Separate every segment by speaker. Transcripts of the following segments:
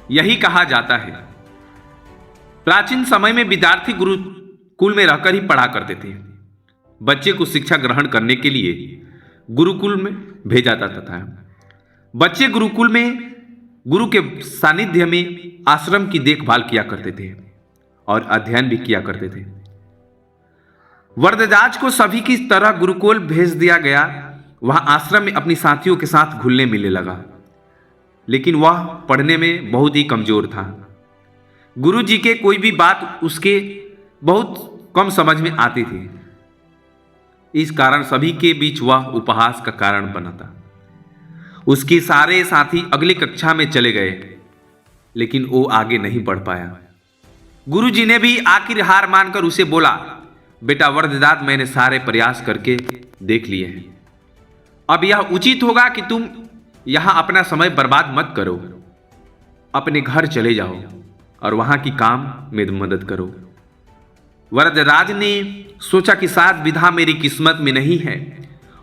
Speaker 1: यही कहा जाता है। प्राचीन समय में विद्यार्थी गुरुकुल में रहकर ही पढ़ा करते थे। बच्चे को शिक्षा ग्रहण करने के लिए गुरुकुल में भेजा जाता था। बच्चे गुरुकुल में गुरु के सानिध्य में आश्रम की देखभाल किया करते थे और अध्ययन भी किया करते थे। वरदराज को सभी की तरह गुरुकुल भेज दिया गया। वह आश्रम में अपनी साथियों के साथ घुलने मिलने लगा, लेकिन वह पढ़ने में बहुत ही कमजोर था। गुरु जी के कोई भी बात उसके बहुत कम समझ में आती थी। इस कारण सभी के बीच वह उपहास का कारण बना था। उसके सारे साथी अगली कक्षा में चले गए, लेकिन वो आगे नहीं बढ़ पाया। गुरु जी ने भी आखिर हार मानकर उसे बोला, बेटा वरदराज, मैंने सारे प्रयास करके देख लिए हैं। अब यह उचित होगा कि तुम यहां अपना समय बर्बाद मत करो। अपने घर चले जाओ और वहां की काम में मदद करो। वरदराज ने सोचा कि शायद विधा मेरी किस्मत में नहीं है,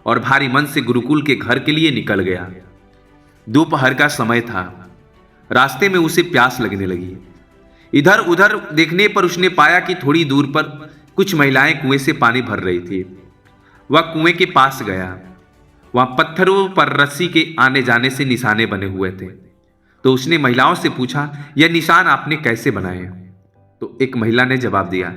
Speaker 1: और भारी मन से गुरुकुल के घर के लिए निकल गया। दोपहर का समय था। रास्ते में उसे प्यास लगने लगी। इधर उधर देखने पर उसने पाया कि थोड़ी दूर पर कुछ महिलाएं कुएं से पानी भर रही थी। वह कुएं के पास गया। वहां पत्थरों पर रस्सी के आने जाने से निशाने बने हुए थे। तो उसने महिलाओं से पूछा, यह निशान आपने कैसे बनाए? तो एक महिला ने जवाब दिया,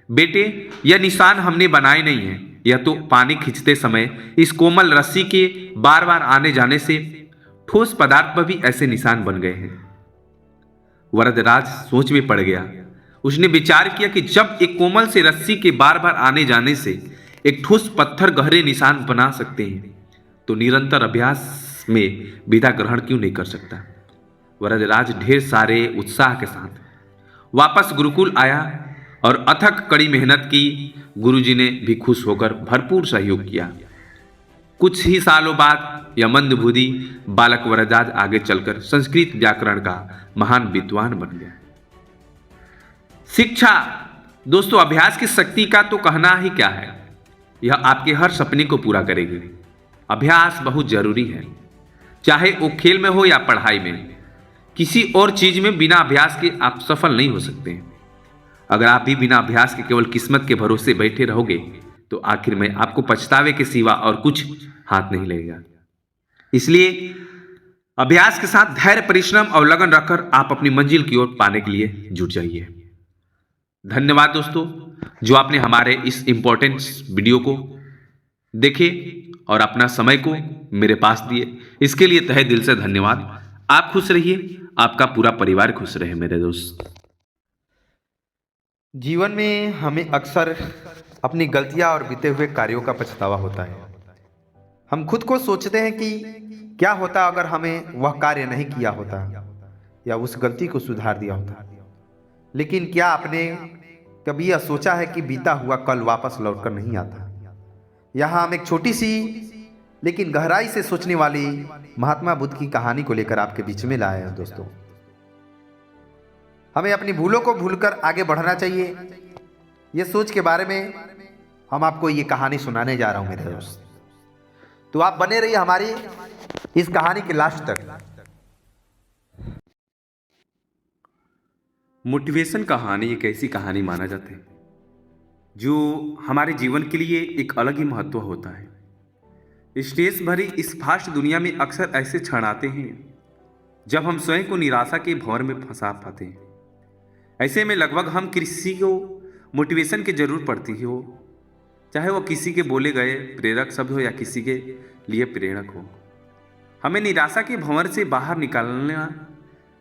Speaker 1: बेटे, यह निशान हमने बनाए नहीं है। यह तो पानी खींचते समय इस कोमल रस्सी के बार बार आने जाने से ठोस पदार्थ पर भी ऐसे निशान बन गए हैं। वरदराज सोच में पड़ गया। उसने विचार किया कि जब एक कोमल से रस्सी के बार बार आने जाने से एक ठोस पत्थर गहरे निशान बना सकते हैं, तो निरंतर अभ्यास में विधा ग्रहण क्यों नहीं कर सकता। वरदराज ढेर सारे उत्साह के साथ वापस गुरुकुल आया और अथक कड़ी मेहनत की। गुरुजी ने भी खुश होकर भरपूर सहयोग किया। कुछ ही सालों बाद यह मंदबुद्धि बालक वरदराज आगे चलकर संस्कृत व्याकरण का महान विद्वान बन गया। शिक्षा दोस्तों, अभ्यास की शक्ति का तो कहना ही क्या है। यह आपके हर सपने को पूरा करेगी। अभ्यास बहुत जरूरी है, चाहे वो खेल में हो या पढ़ाई में। किसी और चीज में बिना अभ्यास के आप सफल नहीं हो सकते। अगर आप भी बिना अभ्यास के केवल किस्मत के भरोसे बैठे रहोगे, तो आखिर में आपको पछतावे के सिवा और कुछ हाथ नहीं लगेगा। इसलिए अभ्यास के साथ धैर्य, परिश्रम और लगन रखकर आप अपनी मंजिल की ओर पाने के लिए जुट जाइए। धन्यवाद दोस्तों, जो आपने हमारे इस इंपॉर्टेंट वीडियो को देखे और अपना समय को मेरे पास दिए। इसके लिए तहे दिल से धन्यवाद। आप खुश रहिए, आपका पूरा परिवार खुश रहे मेरे दोस्त।
Speaker 2: जीवन में हमें अक्सर अपनी गलतियां और बीते हुए कार्यों का पछतावा होता है। हम खुद को सोचते हैं कि क्या होता अगर हमें वह कार्य नहीं किया होता या उस गलती को सुधार दिया होता। लेकिन क्या आपने कभी यह सोचा है कि बीता हुआ कल वापस लौटकर नहीं आता। यहाँ हम एक छोटी सी लेकिन गहराई से सोचने वाली महात्मा बुद्ध की कहानी को लेकर आपके बीच में लाए हैं दोस्तों। हमें अपनी भूलों को भूलकर आगे बढ़ना चाहिए। ये सोच के बारे में हम आपको ये कहानी सुनाने जा रहा हूं मेरे दोस्त। तो आप बने रहिए हमारी इस कहानी के लास्ट तक।
Speaker 1: मोटिवेशन कहानी एक ऐसी कहानी माना जाता है जो हमारे जीवन के लिए एक अलग ही महत्व होता है। स्ट्रेस भरी इस फास्ट दुनिया में अक्सर ऐसे क्षण आते हैं जब हम स्वयं को निराशा के भंवर में फंसा पाते हैं। ऐसे में लगभग हम किसी को मोटिवेशन की जरूरत पड़ती हो, चाहे वो किसी के बोले गए प्रेरक शब्द हो या किसी के लिए प्रेरक हो। हमें निराशा के भंवर से बाहर निकालना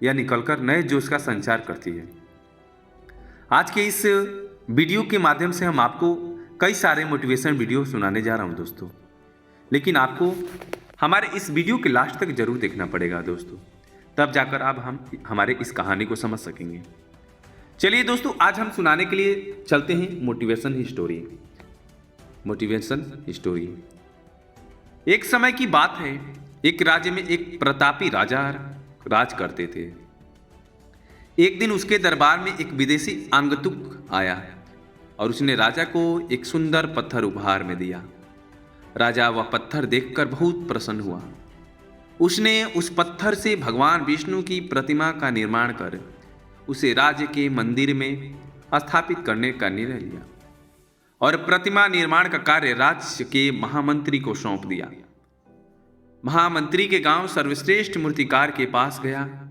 Speaker 1: या निकलकर नए जोश का संचार करती है। आज के इस वीडियो के माध्यम से हम आपको कई सारे मोटिवेशन वीडियो सुनाने जा रहा हूं दोस्तों, लेकिन आपको हमारे इस वीडियो के लास्ट तक जरूर देखना पड़ेगा दोस्तों, तब जाकर आप हमारे इस कहानी को समझ सकेंगे। चलिए दोस्तों, आज हम सुनाने के लिए चलते हैं मोटिवेशन स्टोरी। Motivation story. एक समय की बात है, एक राज्य में एक प्रतापी राजा राज करते थे। एक दिन उसके दरबार में एक विदेशी आगंतुक आया और उसने राजा को एक सुंदर पत्थर उपहार में दिया। राजा वह पत्थर देखकर बहुत प्रसन्न हुआ। उसने उस पत्थर से भगवान विष्णु की प्रतिमा का निर्माण कर उसे राज्य के मंदिर में स्थापित करने का निर्णय लिया और प्रतिमा निर्माण का कार्य राज्य के महामंत्री को सौंप दिया। महामंत्री के गांव सर्वश्रेष्ठ मूर्तिकार के पास गया